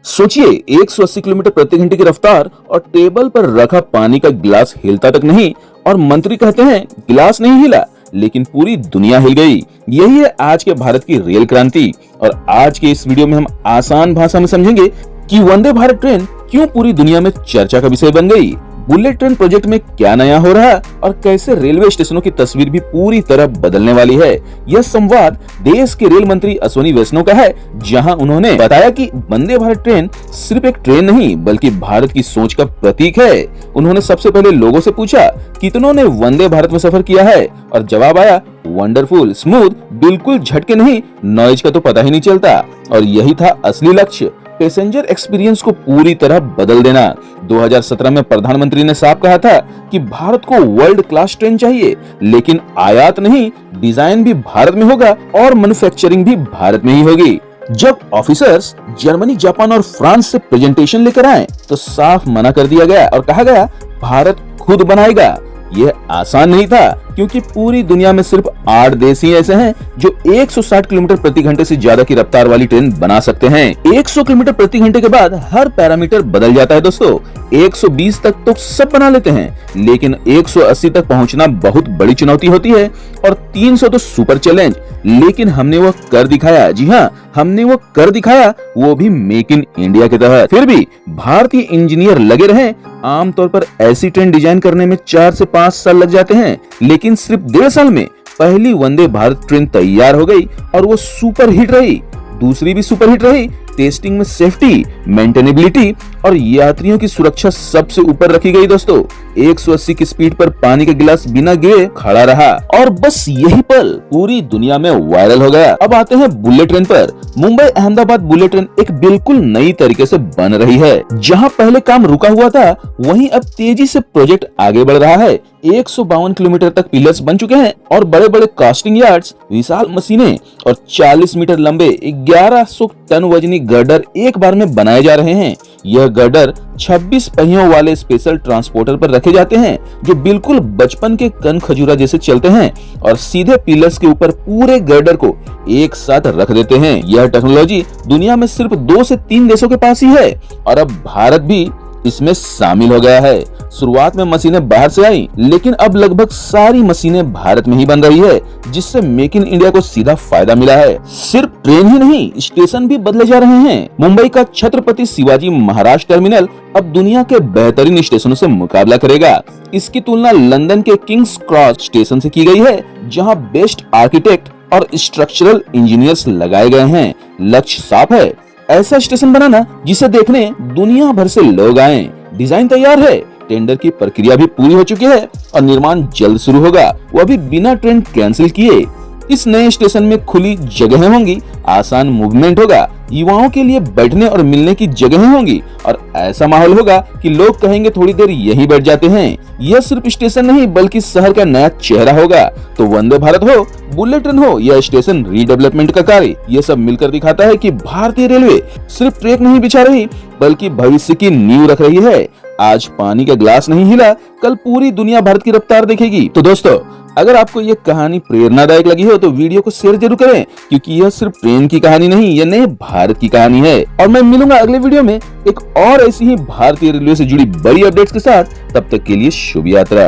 सोचिए 180 किलोमीटर प्रति घंटे की रफ्तार और टेबल पर रखा पानी का गिलास हिलता तक नहीं, और मंत्री कहते हैं गिलास नहीं हिला लेकिन पूरी दुनिया हिल गई। यही है आज के भारत की रेल क्रांति। और आज के इस वीडियो में हम आसान भाषा में समझेंगे कि वंदे भारत ट्रेन क्यों पूरी दुनिया में चर्चा का विषय बन गई, बुलेट ट्रेन प्रोजेक्ट में क्या नया हो रहा है और कैसे रेलवे स्टेशनों की तस्वीर भी पूरी तरह बदलने वाली है। यह संवाद देश के रेल मंत्री अश्विनी वैष्णव का है, जहां उन्होंने बताया कि वंदे भारत ट्रेन सिर्फ एक ट्रेन नहीं बल्कि भारत की सोच का प्रतीक है। उन्होंने सबसे पहले लोगों से पूछा कितनों ने वंदे भारत में सफर किया है, और जवाब आया वंडरफुल, स्मूथ, बिल्कुल झटके नहीं, नॉइज का तो पता ही नहीं चलता। और यही था असली लक्ष्य, पैसेंजर एक्सपीरियंस को पूरी तरह बदल देना। 2017 में प्रधानमंत्री ने साफ कहा था कि भारत को वर्ल्ड क्लास ट्रेन चाहिए, लेकिन आयात नहीं, डिजाइन भी भारत में होगा और मैन्युफैक्चरिंग भी भारत में ही होगी। जब ऑफिसर्स जर्मनी, जापान और फ्रांस से प्रेजेंटेशन लेकर आए तो साफ मना कर दिया गया और कहा गया भारत खुद बनाएगा। यह आसान नहीं था क्योंकि पूरी दुनिया में सिर्फ 8 देश ही ऐसे हैं जो 160 किलोमीटर प्रति घंटे से ज्यादा की रफ्तार वाली ट्रेन बना सकते हैं। 100 किलोमीटर प्रति घंटे के बाद हर पैरामीटर बदल जाता है दोस्तों। 120 तक तो सब बना लेते हैं, लेकिन 180 तक पहुंचना बहुत बड़ी चुनौती होती है, और 300 तो सुपर चैलेंज। लेकिन हमने वो कर दिखाया। जी हाँ, हमने वो कर दिखाया, वो भी मेक इन इंडिया के तहत। फिर भी भारतीय इंजीनियर लगे रहे। आमतौर पर ऐसी ट्रेन डिजाइन करने में 4 से 5 साल लग जाते हैं, लेकिन सिर्फ 1.5 साल में पहली वंदे भारत ट्रेन तैयार हो गई और वो सुपर हिट रही। दूसरी भी सुपर हिट रही। टेस्टिंग में सेफ्टी, मेंटेनेबिलिटी और यात्रियों की सुरक्षा सबसे ऊपर रखी गई दोस्तों। 180 की स्पीड पर पानी का गिलास बिना गिरे खड़ा रहा, और बस यही पल पूरी दुनिया में वायरल हो गया। अब आते हैं बुलेट ट्रेन पर। मुंबई अहमदाबाद बुलेट ट्रेन एक बिल्कुल नई तरीके से बन रही है। जहां पहले काम रुका हुआ था, वहीं अब तेजी से प्रोजेक्ट आगे बढ़ रहा है। 152 किलोमीटर तक पिलर्स बन चुके हैं और बड़े बड़े कास्टिंग यार्ड्स, विशाल मशीनें और 40 मीटर लंबे 1100 टन वजनी गर्डर एक बार में बनाए जा रहे हैं। यह गर्डर 26 पहियों वाले स्पेशल ट्रांसपोर्टर पर रखे जाते हैं, जो बिल्कुल बचपन के कन खजूरा जैसे चलते हैं और सीधे पिलर्स के ऊपर पूरे गर्डर को एक साथ रख देते हैं। यह टेक्नोलॉजी दुनिया में सिर्फ 2 से 3 देशों के पास ही है, और अब भारत भी इसमें शामिल हो गया है। शुरुआत में मशीनें बाहर से आई, लेकिन अब लगभग सारी मशीनें भारत में ही बन रही है, जिससे मेक इन इंडिया को सीधा फायदा मिला है। सिर्फ ट्रेन ही नहीं, स्टेशन भी बदले जा रहे हैं। मुंबई का छत्रपति शिवाजी महाराज टर्मिनल अब दुनिया के बेहतरीन स्टेशनों से मुकाबला करेगा। इसकी तुलना लंदन के किंग्स क्रॉस स्टेशन से की गई है, जहां बेस्ट आर्किटेक्ट और स्ट्रक्चरल इंजीनियर्स लगाए गए हैं। लक्ष्य साफ है, ऐसा स्टेशन बनाना जिसे देखने दुनिया भर से लोग आएं। डिजाइन तैयार है, टेंडर की प्रक्रिया भी पूरी हो चुकी है और निर्माण जल्द शुरू होगा, वो भी बिना ट्रेन कैंसिल किए। इस नए स्टेशन में खुली जगहें होंगी, आसान मूवमेंट होगा, युवाओं के लिए बैठने और मिलने की जगहें होंगी, और ऐसा माहौल होगा कि लोग कहेंगे थोड़ी देर यहीं बैठ जाते हैं। यह सिर्फ स्टेशन नहीं बल्कि शहर का नया चेहरा होगा। तो वंदे भारत हो, बुलेट ट्रेन हो या स्टेशन रीडेवलपमेंट का कार्य, ये सब मिलकर दिखाता है कि भारतीय रेलवे सिर्फ ट्रैक नहीं बिछा रही बल्कि भविष्य की नींव रख रही है। आज पानी का ग्लास नहीं हिला, कल पूरी दुनिया भारत की रफ्तार देखेगी। तो दोस्तों, अगर आपको ये कहानी प्रेरणादायक लगी हो तो वीडियो को शेयर जरूर करें, क्योंकि यह सिर्फ ट्रेन की कहानी नहीं, यह नए भारत की कहानी है। और मैं मिलूंगा अगले वीडियो में एक और ऐसी ही भारतीय रेलवे से जुड़ी बड़ी अपडेट्स के साथ। तब तक के लिए शुभ यात्रा।